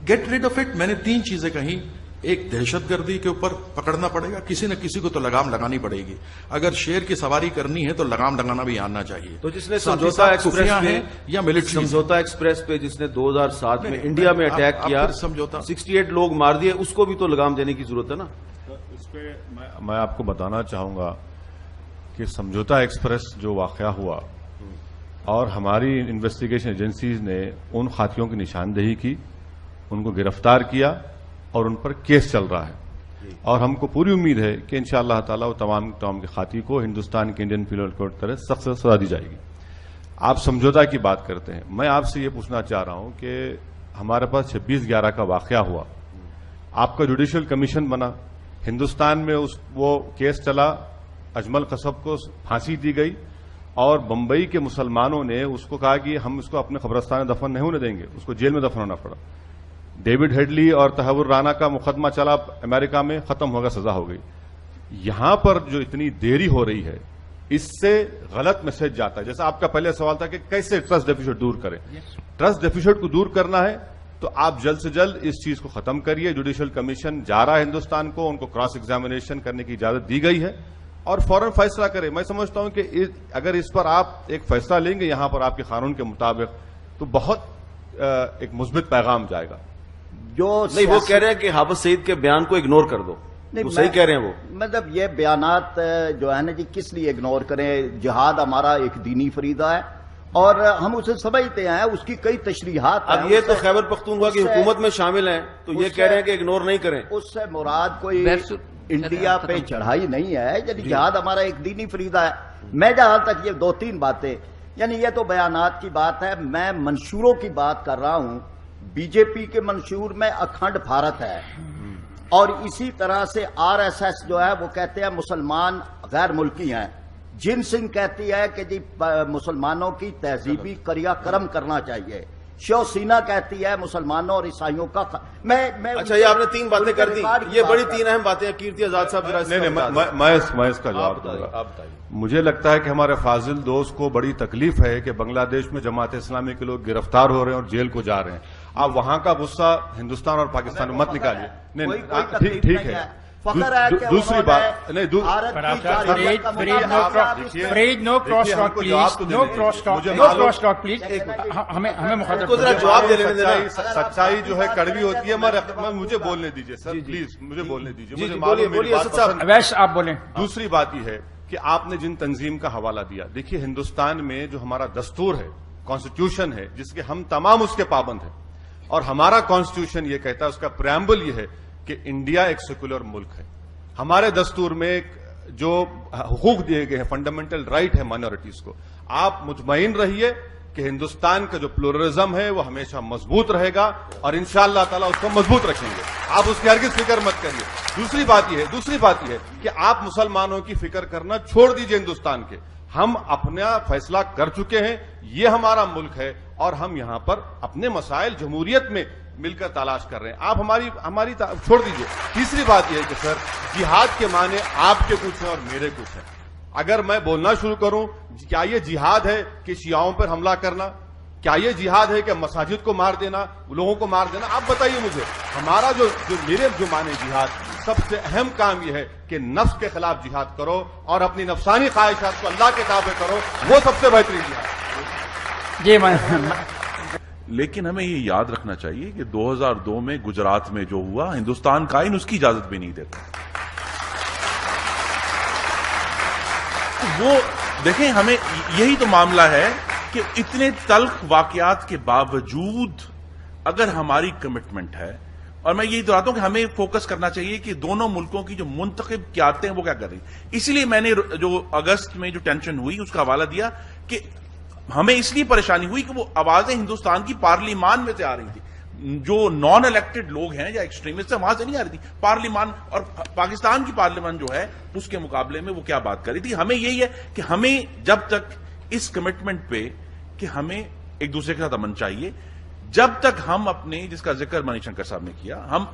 Get rid of it. मैंने 3 चीजें कही। एक, दहशत गर्दी के ऊपर पकड़ना पड़ेगा, किसी न किसी को तो लगाम लगानी पड़ेगी। अगर शेर की सवारी करनी है तो लगाम लगाना भी आना चाहिए। तो जिसने समझौता एक्सप्रेस पे या मिलिट्री समझौता एक्सप्रेस पे जिसने 2007 में इंडिया में अटैक किया, समझौता 68 लोग मार दिए, उसको भी तो लगाम देने की जरूरत है ना। इस पे मैं आपको बताना चाहूंगा कि समझौता एक्सप्रेस जो वाकया हुआ और हमारी इन्वेस्टिगेशन एजेंसीज ने उन खातियों की निशानदेही की, उनको गिरफ्तार किया और उन पर केस चल रहा है और हमको पूरी उम्मीद है कि इंशाअल्लाह ताला वो तमाम के खाती को हिंदुस्तान के इंडियन पीनल कोड की तरह सख्त सजा दी जाएगी। आप समझौता की बात करते हैं, मैं आपसे ये पूछना चाह रहा हूं कि हमारे पास 26/11 का वाकया हुआ, आपका जुडिशियल कमीशन बना, हिंदुस्तान में वो केस चला, अजमल कसब को फांसी दी गई और बंबई के मुसलमानों ने उसको कहा कि हम इसको अपने कब्रिस्तान में दफन नहीं होने देंगे, उसको जेल में दफन होना पड़ा। डेविड हेडली और तहव्वुर राना का मुकदमा चला अमेरिका में, खत्म होगा, सजा हो गई। यहां पर जो इतनी देरी हो रही है, इससे गलत मैसेज जाता है। जैसा आपका पहले सवाल था कि कैसे ट्रस्ट डेफिसिट दूर करें। ट्रस्ट डेफिसिट को दूर करना है तो आप जल्द से जल्द इस चीज को खत्म करिए। जुडिशियल कमीशन जा रहा है हिंदुस्तान को, उनको क्रॉस एग्जामिनेशन करने की इजाजत दी गई है और फौरन फैसला करें। मैं समझता हूं कि अगर इस पर आप एक फैसला लेंगे यहां पर आपके कानून के मुताबिक, तो बहुत एक मुस्बित पैगाम जाएगा। जो नहीं, वो कह रहे हैं कि हाफिज सईद के बयान को इग्नोर कर दो, वो सही कह रहे हैं। वो मतलब ये बयानात जो है ना जी, किस लिए इग्नोर करें? जिहाद हमारा एक दीनी फरीदा है और हम उसे समझते हैं, उसकी कई तशरीहात। अब ये तो खैबर पख्तूनख्वा की हुकूमत में शामिल हैं, तो ये कह रहे हैं कि इग्नोर नहीं करें। उससे मुराद कोई इंडिया पे चढ़ाई नहीं है, यानी जिहाद हमारा एक दीनी फरीदा है। मैं जहां तक ये 2-3 बातें, यानी ये तो बयानात की बात है, मैं मंशूरों की बात कर रहा हूं। बीजेपी के मंशूर में अखंड भारत है और इसी तरह से आरएसएस जो है वो कहते हैं मुसलमान गैर मुल्की हैं। जिन सिंह कहती है कि जी मुसलमानों की तहजीबी क्रियाक्रम करना चाहिए। शिवसेना कहती है मुसलमानों और ईसाइयों का मैं अच्छा, ये आपने 3 बातें कर दी, ये बड़ी 3 अहम बातें। कीर्ति आजाद साहब नहीं, मैं इसका जवाब दूंगा। मुझे लगता है कि हमारे फाजिल दोस्त को बड़ी तकलीफ है कि बांग्लादेश में जमात इस्लामी के लोग गिरफ्तार हो रहे हैं और जेल को जा रहे हैं। आप वहां का गुस्सा हिंदुस्तान और पाकिस्तान में मत निकालिए। नहीं, ठीक है। दूसरी बात नहीं, no cross talk please, no cross talk please. हमें मुखातिब जवाब देने। सच्चाई जो है कड़वी होती है। मुझे बोलने दीजिए सर, प्लीज मुझे बोलने दीजिए। अवैश आप बोलें। दूसरी बात यह है कि आपने जिन तंजीम का हवाला दिया, देखिए हिंदुस्तान में जो हमारा दस्तूर है, कॉन्स्टिट्यूशन है, जिसके हम तमाम उसके पाबंद हैं और हमारा कॉन्स्टिट्यूशन ये कहता है, उसका प्रेम्बल ये है कि इंडिया एक सेकुलर मुल्क है। हमारे दस्तूर में जो हुकूक दिए गए हैं, फंडामेंटल राइट है माइनॉरिटीज को। आप मुतमईन रहिए कि हिंदुस्तान का जो प्लुरलिज्म है वो हमेशा मजबूत रहेगा और इंशाअल्लाह ताला उसको मजबूत रखेंगे। आप उसकी हरगिज़ फिक्र मत करिए। दूसरी बात यह है कि आप मुसलमानों की फिक्र करना छोड़ दीजिए हिंदुस्तान के। हम अपना फैसला कर चुके हैं, ये हमारा मुल्क है और हम यहां पर अपने मसाइल जमहूरियत में मिलकर तलाश कर रहे हैं। आप हमारी छोड़ दीजिए। तीसरी बात यह है कि सर, जिहाद के माने आपके कुछ हैं और मेरे कुछ हैं। अगर मैं बोलना शुरू करूं, क्या ये जिहाद है कि शियाओं पर हमला करना? क्या ये जिहाद है कि मसाजिद को मार देना, लोगों को मार देना? आप बताइए मुझे। हमारा जो मेरे जो माने जिहाद, सबसे अहम काम यह है कि नफ्स के खिलाफ जिहाद करो और अपनी नफसानी ख्वाहिशात को अल्लाह के ताबे करो, वो सबसे बेहतरीन जिहाद। जी लेकिन हमें ये याद रखना चाहिए कि 2002 में गुजरात में जो हुआ, हिंदुस्तान कायन उसकी इजाजत भी नहीं देता। वो देखें, हमें यही तो मामला है कि इतने तल्ख वाकयात के बावजूद अगर हमारी कमिटमेंट है, और मैं यही दोहराता हूं कि हमें फोकस करना चाहिए कि दोनों मुल्कों की जो मुंतखब क़यादतें हैं वो क्या कर रही। इसलिए मैंने जो अगस्त में जो टेंशन हुई उसका हवाला दिया कि हमें इसलिए परेशानी हुई कि वो आवाजें हिंदुस्तान की पार्लिमान में से आ रही थी। जो नॉन इलेक्टेड लोग हैं या एक्सट्रीमिस्ट है, वहां से नहीं आ रही थी। पार्लिमान और पाकिस्तान की पार्लियामेंट जो है उसके मुकाबले में वो क्या बात कर रही थी। हमें यही है कि हमें जब तक इस कमिटमेंट पे कि हमें एक दूसरे के साथ अमन चाहिए, जब तक हम अपने, जिसका जिक्र मणिशंकर साहब ने किया, हम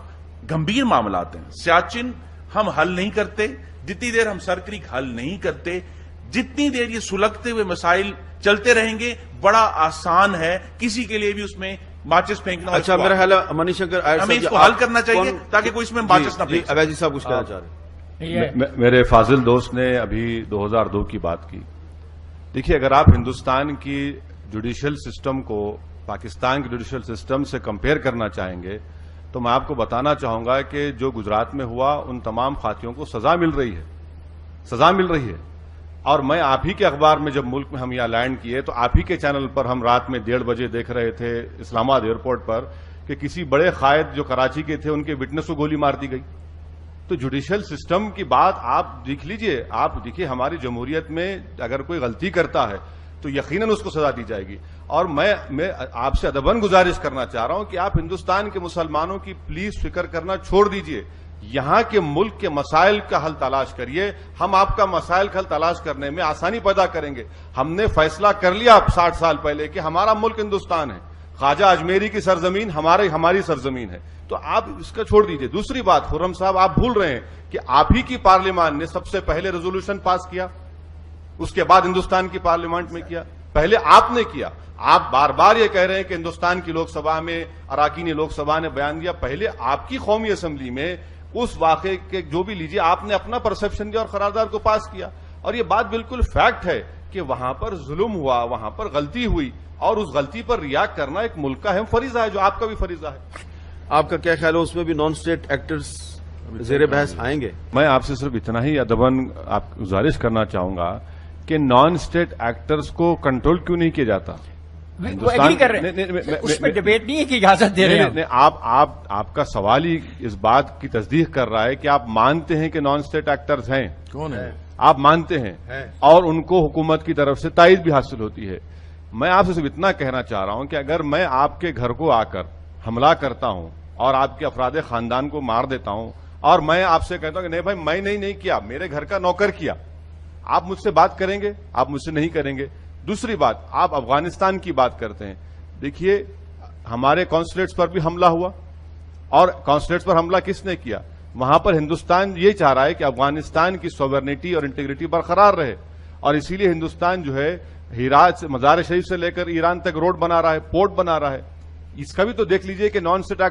गंभीर मामलात हैं, सियाचिन हम हल नहीं करते, जितनी देर हम सर क्रीक हल नहीं करते, जितनी देर ये सुलगते हुए मसाइल चलते रहेंगे, बड़ा आसान है किसी के लिए भी उसमें माचिस फेंकना। अच्छा, मेरा ख्याल है मनीष शंकर हमें इसको हल करना चाहिए ताकि कोई इसमें माचिस ना फेंक। अवैध जी साहब कुछ कहना चाह रहे हैं? मेरे फाजिल दोस्त ने अभी 2002 की बात की। देखिए, अगर आप हिंदुस्तान की जुडिशियल सिस्टम को पाकिस्तान के जुडिशियल सिस्टम से कंपेयर करना चाहेंगे तो मैं आपको बताना चाहूंगा कि जो गुजरात में हुआ उन तमाम खातियों को सजा मिल रही है। और मैं आप ही के अखबार में जब मुल्क में हम यहाँ लैंड किए तो आप ही के चैनल पर हम रात में 1:30 बजे देख रहे थे इस्लामाबाद एयरपोर्ट पर कि किसी बड़े कायद जो कराची के थे उनके विटनेस को गोली मार दी गई। तो जुडिशियल सिस्टम की बात आप देख लीजिए। आप देखिए, हमारी जमहूरियत में अगर कोई गलती करता है तो यकीनन उसको सजा दी जाएगी। और मैं आपसे अदबन गुजारिश करना चाह रहा हूं कि आप हिंदुस्तान के मुसलमानों की प्लीज फिक्र करना छोड़ दीजिए। यहां के मुल्क के मसाइल का हल तलाश करिए। हम आपका मसाइल का हल तलाश करने में आसानी पैदा करेंगे। हमने फैसला कर लिया 60 साल पहले कि हमारा मुल्क हिंदुस्तान है, ख्वाजा अजमेरी की सरजमीन हमारी सरजमीन है। तो आप इसका छोड़ दीजिए। दूसरी बात, खुर्रम साहब, आप भूल रहे हैं कि आप ही की पार्लियामान ने सबसे पहले रेजोल्यूशन पास किया, उसके बाद हिंदुस्तान की पार्लियामेंट में किया, पहले आपने किया। आप बार बार ये कह रहे हैं कि हिंदुस्तान की लोकसभा में, अराकीनी लोकसभा ने बयान दिया। पहले आपकी कौमी असेंबली में उस वाकये के जो भी लीजिए, आपने अपना परसेप्शन दिया और करारदाद को पास किया। और ये बात बिल्कुल फैक्ट है कि वहां पर जुल्म हुआ, वहां पर गलती हुई, और उस गलती पर रिएक्ट करना एक मुल्क का अहम फरीजा है, जो आपका भी फरीजा है। आपका क्या ख्याल है, उसमें भी नॉन स्टेट एक्टर्स ज़ेरे बहस आएंगे? मैं आपसे सिर्फ इतना ही अदबन आप गुजारिश करना चाहूंगा कि नॉन स्टेट एक्टर्स को कंट्रोल क्यों नहीं किया जाता? वो एग्री कर रहे हैं, उसमें डिबेट नहीं है कि इजाजत दे रहे हैं। आपका सवाल ही इस बात की तस्दीक कर रहा है कि आप मानते हैं कि नॉन स्टेट एक्टर्स हैं। कौन है? आप मानते हैं और उनको हुकूमत की तरफ से तायद भी हासिल होती है। मैं आपसे सिर्फ इतना कहना चाह रहा हूं कि अगर मैं आपके घर को आकर हमला करता हूं और आपके अफराद खानदान को मार देता हूं और मैं आपसे कहता हूं कि नहीं भाई मैं नहीं किया, मेरे घर का नौकर किया, आप मुझसे बात करेंगे? आप मुझसे नहीं करेंगे। दूसरी बात, आप अफगानिस्तान की बात करते हैं। देखिए, हमारे कॉन्सुलेट्स पर भी हमला हुआ, और कॉन्सुलेट्स पर हमला किसने किया? वहां पर हिंदुस्तान ये चाह रहा है कि अफगानिस्तान की सॉवरेनिटी और इंटीग्रिटी बरकरार रहे, और इसीलिए हिंदुस्तान जो है हिरात से, मजार शरीफ से लेकर ईरान तक रोड बना रहा है, पोर्ट बना रहा है। इसका भी तो देख लीजिए कि नॉन स्टेट